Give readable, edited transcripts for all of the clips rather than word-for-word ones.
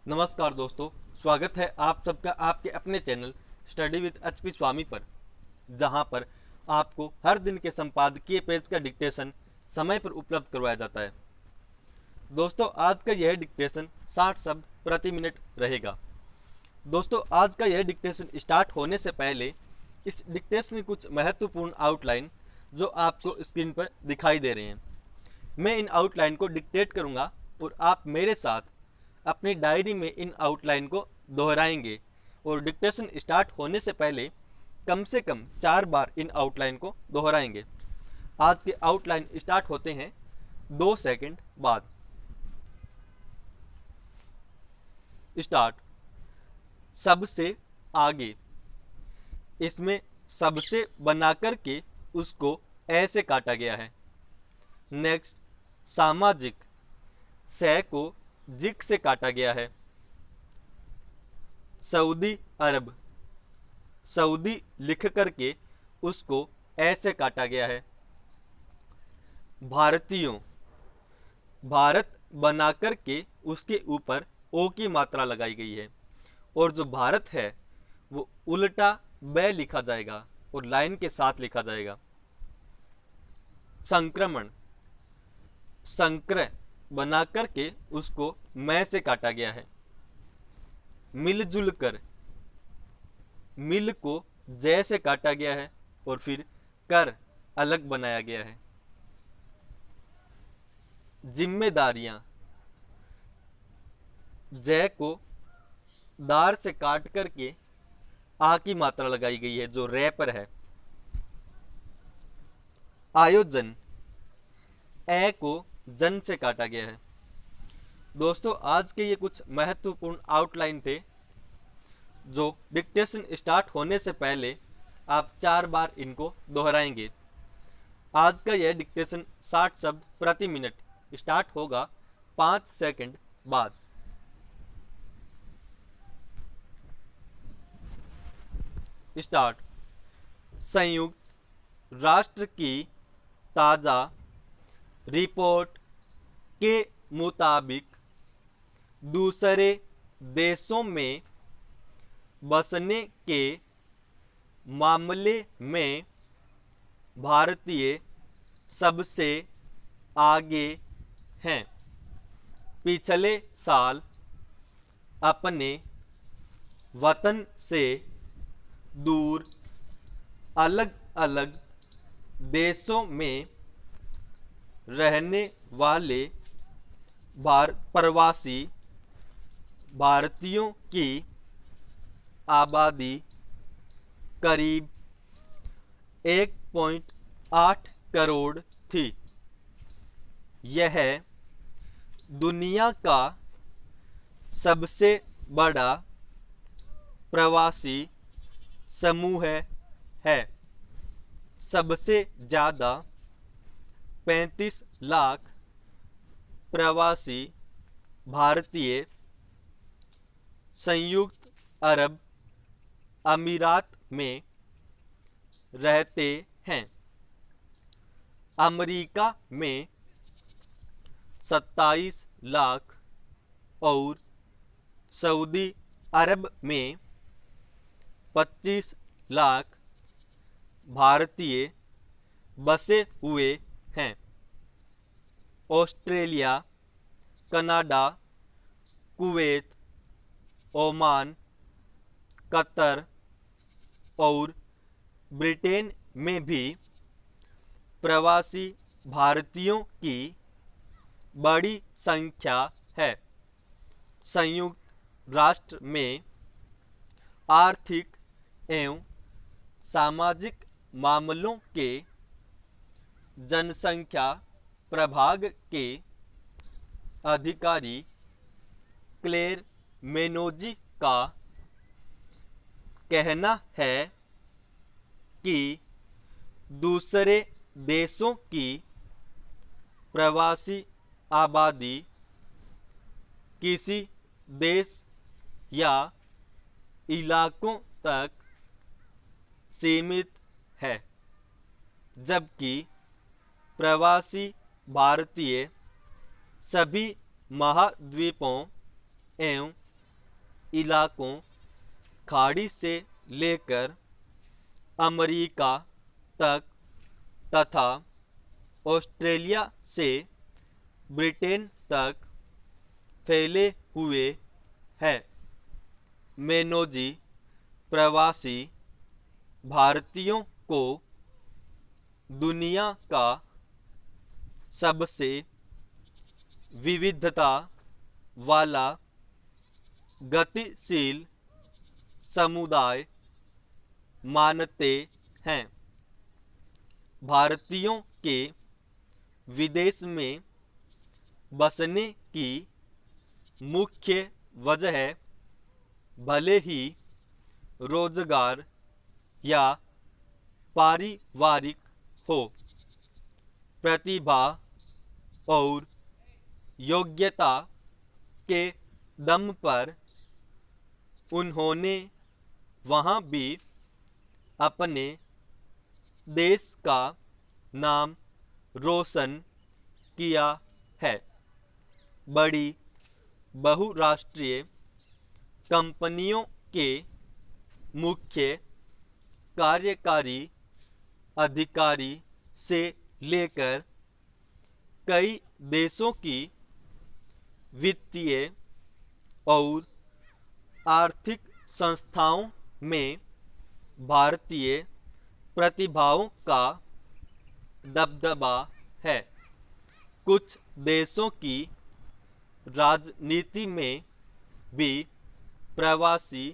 नमस्कार दोस्तों, स्वागत है आप सबका आपके अपने चैनल स्टडी विद एचपी स्वामी पर, जहां पर आपको हर दिन के संपादकीय पेज का डिक्टेशन समय पर उपलब्ध करवाया जाता है। दोस्तों, आज का यह डिक्टेशन 60 शब्द प्रति मिनट रहेगा। दोस्तों, आज का यह डिक्टेशन स्टार्ट होने से पहले इस डिक्टेशन की कुछ महत्वपूर्ण आउटलाइन जो आपको स्क्रीन पर दिखाई दे रहे हैं, मैं इन आउटलाइन को डिक्टेट करूंगा और आप मेरे साथ अपनी डायरी में इन आउटलाइन को दोहराएंगे और डिक्टेशन स्टार्ट होने से पहले कम से कम 4 बार इन आउटलाइन को दोहराएंगे। आज के आउटलाइन स्टार्ट होते हैं 2 सेकंड बाद। स्टार्ट। सबसे आगे। इसमें सबसे बनाकर के उसको ऐसे काटा गया है। नेक्स्ट। सामाजिक। से को जिक से काटा गया है। सऊदी अरब। सऊदी लिख करके उसको ऐसे काटा गया है। भारतीयों। भारत बना करके उसके ऊपर ओ की मात्रा लगाई गई है और जो भारत है वो उल्टा ब लिखा जाएगा और लाइन के साथ लिखा जाएगा। संक्रमण। संक्र बना करके उसको मैं से काटा गया है। मिलजुल कर। मिल को जय से काटा गया है और फिर कर अलग बनाया गया है। जिम्मेदारियां। जय को दार से काट करके आ की मात्रा लगाई गई है जो रे पर है। आयोजन। ए को जन से काटा गया है। दोस्तों, आज के ये कुछ महत्वपूर्ण आउटलाइन थे जो डिक्टेशन स्टार्ट होने से पहले आप 4 बार इनको दोहराएंगे। आज का यह डिक्टेशन 60 शब्द प्रति मिनट स्टार्ट होगा 5 सेकंड बाद। स्टार्ट। संयुक्त राष्ट्र की ताज़ा रिपोर्ट के मुताबिक दूसरे देशों में बसने के मामले में भारतीय सबसे आगे हैं। पिछले साल अपने वतन से दूर अलग अलग देशों में रहने वाले प्रवासी भारतीयों की आबादी करीब 1.8 करोड़ थी। यह दुनिया का सबसे बड़ा प्रवासी समूह है। सबसे ज़्यादा 35 लाख प्रवासी भारतीय संयुक्त अरब अमीरात में रहते हैं। अमेरिका में 27 लाख और सऊदी अरब में 25 लाख भारतीय बसे हुए हैं। Australia, Canada, Kuwait, Oman, Qatar और ब्रिटेन में भी प्रवासी भारतीयों की बड़ी संख्या है। संयुक्त राष्ट्र में आर्थिक एवं सामाजिक मामलों के जनसंख्या प्रभाग के अधिकारी क्लेर मेनोजी का कहना है कि दूसरे देशों की प्रवासी आबादी किसी देश या इलाकों तक सीमित है, जबकि प्रवासी भारतीय सभी महाद्वीपों एवं इलाकों, खाड़ी से लेकर अमेरिका तक तथा ऑस्ट्रेलिया से ब्रिटेन तक फैले हुए हैं। मेनोजी प्रवासी भारतीयों को दुनिया का सबसे विविधता वाला गतिशील समुदाय मानते हैं। भारतीयों के विदेश में बसने की मुख्य वजह भले ही रोजगार या पारिवारिक हो, प्रतिभा और योग्यता के दम पर उन्होंने वहाँ भी अपने देश का नाम रोशन किया है। बड़ी बहुराष्ट्रीय कंपनियों के मुख्य कार्यकारी अधिकारी से लेकर कई देशों की वित्तीय और आर्थिक संस्थाओं में भारतीय प्रतिभाओं का दबदबा है। कुछ देशों की राजनीति में भी प्रवासी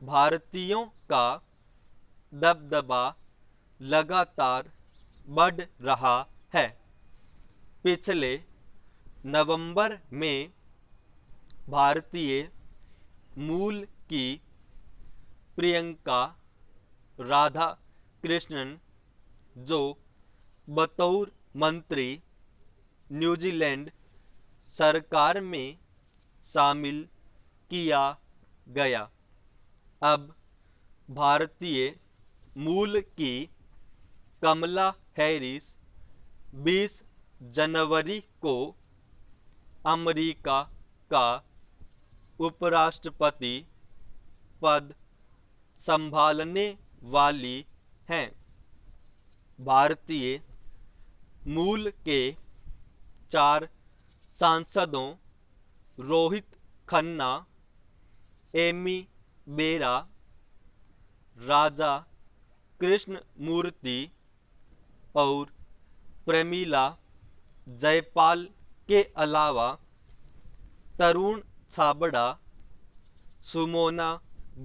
भारतीयों का दबदबा लगातार बढ़ रहा है। पिछले नवंबर में भारतीय मूल की प्रियंका राधा कृष्णन, जो बतौर मंत्री न्यूजीलैंड सरकार में शामिल किया गया, अब भारतीय मूल की कमला हैरिस 20 जनवरी को अमेरिका का उपराष्ट्रपति पद संभालने वाली हैं। भारतीय मूल के 4 सांसदों रोहित खन्ना, एमी बेरा, राजा कृष्ण मूर्ति और प्रमीला जयपाल के अलावा तरुण छाबड़ा, सुमोना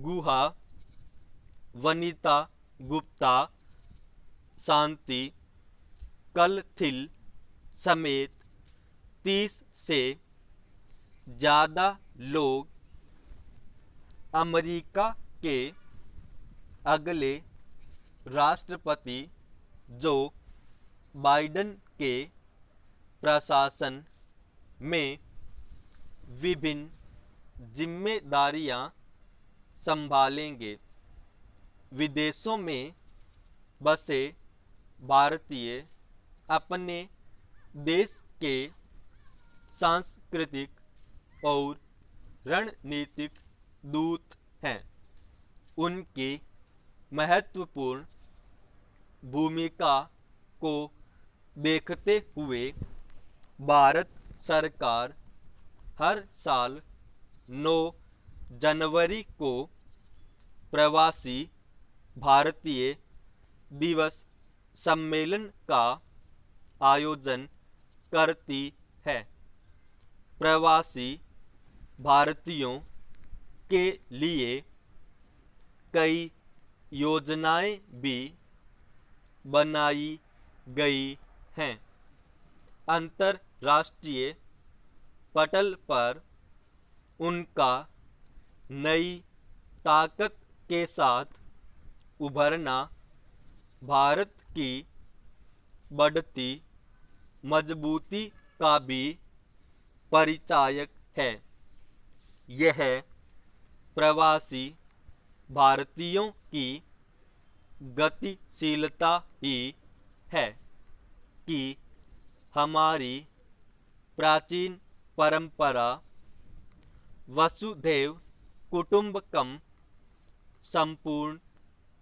गुहा, वनीता गुप्ता, शांति कलथिल समेत 30 से ज़्यादा लोग अमेरिका के अगले राष्ट्रपति जो बाइडेन के प्रशासन में विभिन्न जिम्मेदारियां संभालेंगे। विदेशों में बसे भारतीय अपने देश के सांस्कृतिक और रणनीतिक दूत हैं। उनकी महत्वपूर्ण भूमिका को देखते हुए भारत सरकार हर साल 9 जनवरी को प्रवासी भारतीय दिवस सम्मेलन का आयोजन करती है। प्रवासी भारतीयों के लिए कई योजनाएं भी बनाई गई हैं। अंतर्राष्ट्रीय पटल पर उनका नई ताकत के साथ उभरना भारत की बढ़ती मजबूती का भी परिचायक है। यह प्रवासी भारतीयों की गतिशीलता ही है कि हमारी प्राचीन परंपरा वसुधैव कुटुंबकम, संपूर्ण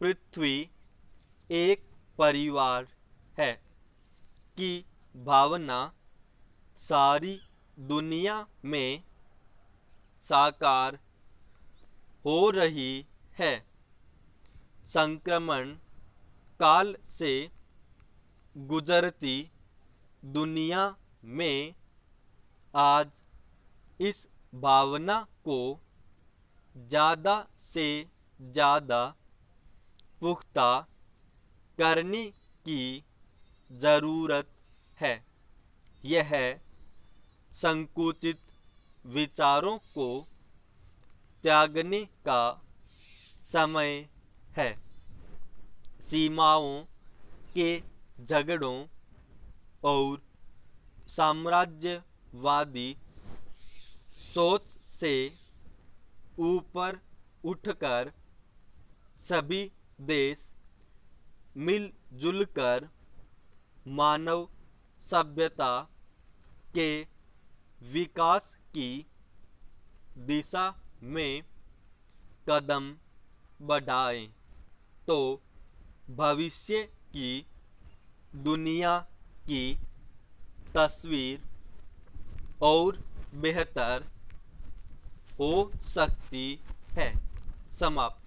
पृथ्वी एक परिवार है की भावना सारी दुनिया में साकार हो रही है। संक्रमण काल से गुजरती दुनिया में आज इस भावना को ज़्यादा से ज़्यादा पुख्ता करने की ज़रूरत है। यह संकुचित विचारों को त्यागने का समय है। सीमाओं के झगड़ों और साम्राज्यवादी सोच से ऊपर उठकर सभी देश मिलजुल कर मानव सभ्यता के विकास की दिशा में कदम बढ़ाएं तो भविष्य की दुनिया की तस्वीर और बेहतर हो सकती है। समाप्त।